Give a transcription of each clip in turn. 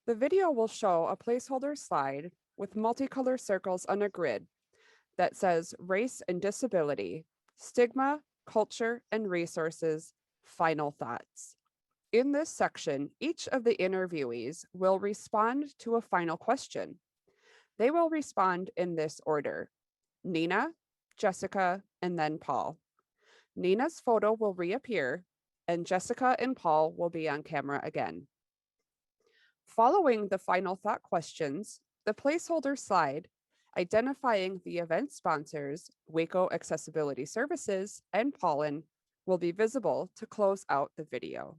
The video will show a placeholder slide with multicolor circles on a grid that says race and disability, stigma, culture, and resources, final thoughts. In this section, each of the interviewees will respond to a final question. They will respond in this order: Nina, Jessica, and then Paul. Nina's photo will reappear, and Jessica and Paul will be on camera again. Following the final thought questions, the placeholder slide identifying the event sponsors, WeCo Accessibility Services and Pollen, will be visible to close out the video.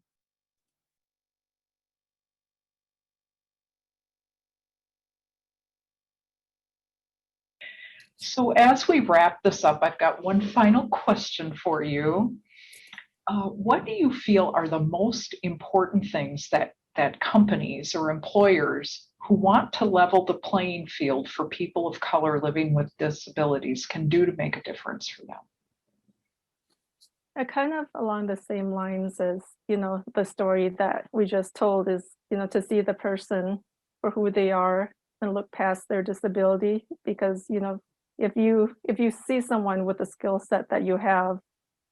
So as we wrap this up, I've got one final question for you. What do you feel are the most important things that companies or employers who want to level the playing field for people of color living with disabilities can do to make a difference for them? Kind of along the same lines as, the story that we just told is, to see the person for who they are and look past their disability. Because, if you see someone with the skill set that you have,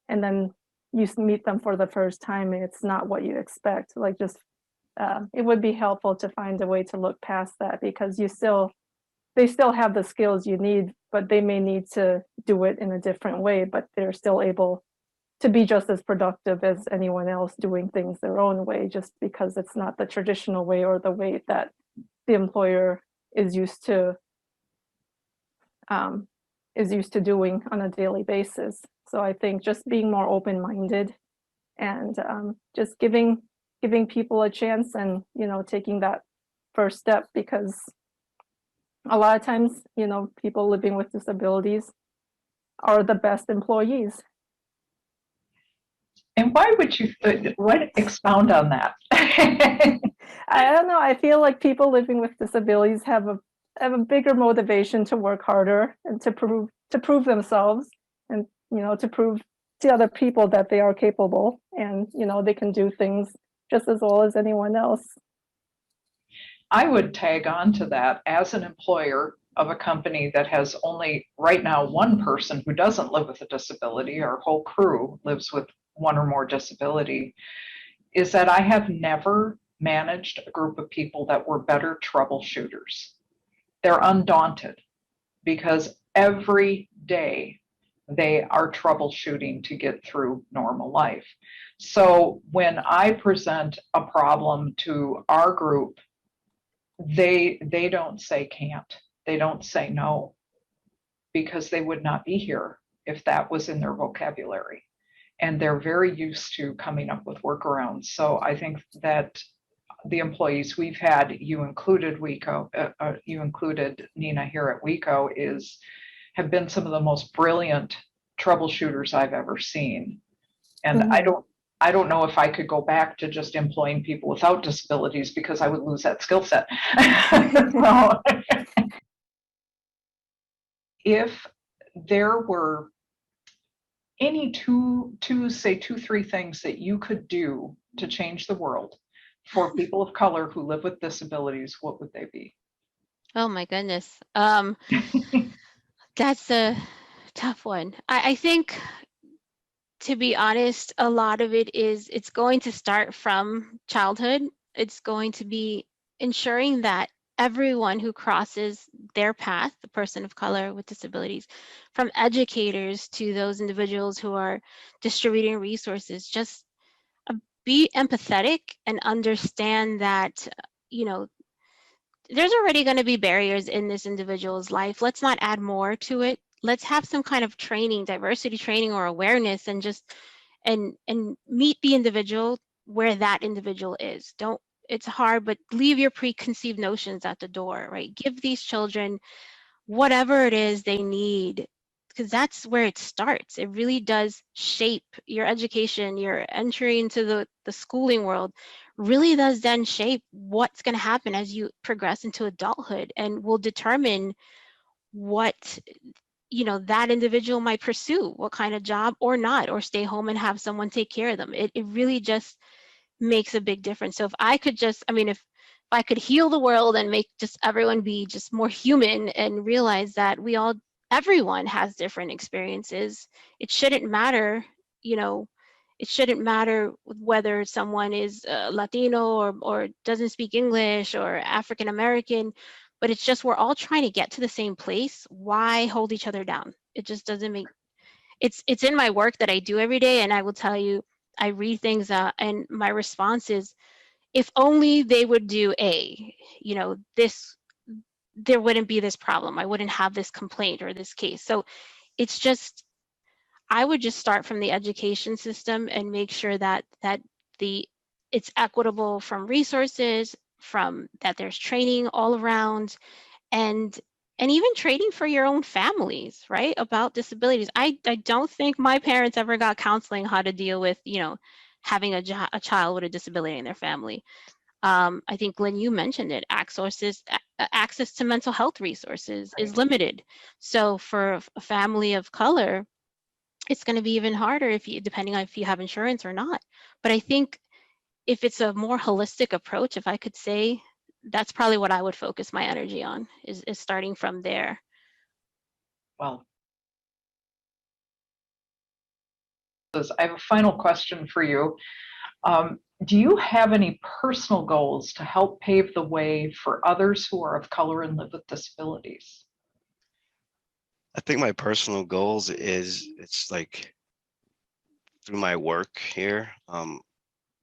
and then you meet them for the first time and it's not what you expect, like just it would be helpful to find a way to look past that, because they still have the skills you need, but they may need to do it in a different way, but they're still able to be just as productive as anyone else doing things their own way, just because it's not the traditional way or the way that the employer is used to doing on a daily basis. So I think just being more open-minded and just giving people a chance, and taking that first step, because a lot of times people living with disabilities are the best employees. And why would you expound on that? I don't know. I feel like people living with disabilities have a bigger motivation to work harder and to prove themselves, and to prove to other people that they are capable, and they can do things just as well as anyone else. I would tag on to that. As an employer of a company that has only right now one person who doesn't live with a disability, our whole crew lives with one or more disability, is that I have never managed a group of people that were better troubleshooters. They're undaunted because every day they are troubleshooting to get through normal life. So when I present a problem to our group, they don't say can't, they don't say no, because they would not be here if that was in their vocabulary. And they're very used to coming up with workarounds. So I think that the employees we've had, you included WeCo, you included Nina here at WeCo, have been some of the most brilliant troubleshooters I've ever seen. And I don't know if I could go back to just employing people without disabilities, because I would lose that skill set. So, if there were any two, three things that you could do to change the world for people of color who live with disabilities, what would they be? Oh my goodness. That's a tough one. I think, to be honest, a lot of it's going to start from childhood. It's going to be ensuring that everyone who crosses their path, the person of color with disabilities, from educators to those individuals who are distributing resources, just be empathetic and understand that, there's already going to be barriers in this individual's life. Let's not add more to it. Let's have some kind of training, diversity training or awareness, and just and meet the individual where that individual is. It's hard, but leave your preconceived notions at the door, right? Give these children whatever it is they need, because that's where it starts. It really does shape your education. Your entry into the schooling world really does then shape what's going to happen as you progress into adulthood, and will determine what that individual might pursue, what kind of job or not, or stay home and have someone take care of them. It really just makes a big difference. So if I could just, if I could heal the world and make just everyone be just more human and realize that everyone has different experiences. It shouldn't matter, you know, it shouldn't matter whether someone is Latino or doesn't speak English or African American, but it's just we're all trying to get to the same place. Why hold each other down? It just doesn't make it's in my work that I do every day, and I will tell you, I read things and my response is, if only they would do A, this, there wouldn't be this problem. I wouldn't have this complaint or this case. So it's just, I would just start from the education system and make sure that it's equitable from resources, from that there's training all around, and even training for your own families, right? About disabilities. I don't think my parents ever got counseling how to deal with, having a child with a disability in their family. I think Glenn, you mentioned it, access to mental health resources is limited. So for a family of color, it's going to be even harder depending on if you have insurance or not. But I think if it's a more holistic approach, if I could say, that's probably what I would focus my energy on, is starting from there. Well, I have a final question for you. Do you have any personal goals to help pave the way for others who are of color and live with disabilities? I think my personal goals is, it's like through my work here, and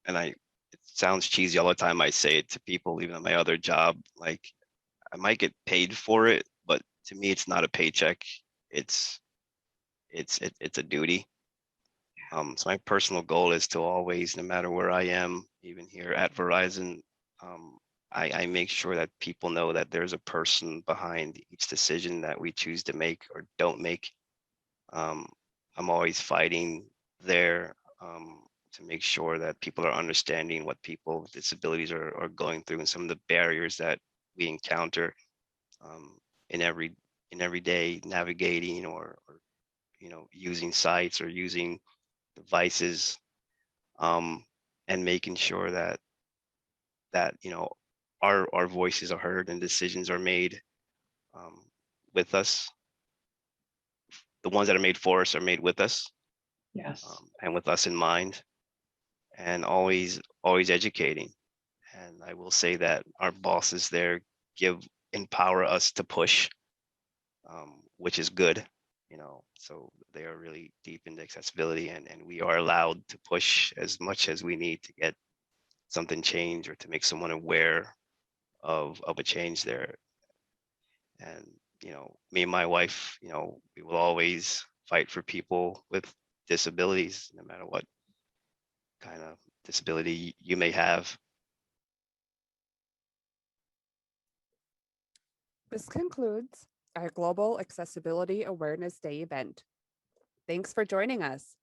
it sounds cheesy all the time I say it to people, even at my other job, like I might get paid for it, but to me it's not a paycheck. It's a duty. So my personal goal is to always, no matter where I am, even here at Verizon, I make sure that people know that there's a person behind each decision that we choose to make or don't make. I'm always fighting there to make sure that people are understanding what people with disabilities are going through and some of the barriers that we encounter in everyday navigating or using sites or using devices, and making sure that our voices are heard and decisions are made with us. The ones that are made for us are made with us, Yes. and with us in mind, and always educating. And I will say that our bosses there empower us to push, which is good. So they are really deep into accessibility, and we are allowed to push as much as we need to get something changed or to make someone aware of a change there. And me and my wife, we will always fight for people with disabilities, no matter what kind of disability you may have. This concludes our Global Accessibility Awareness Day event. Thanks for joining us.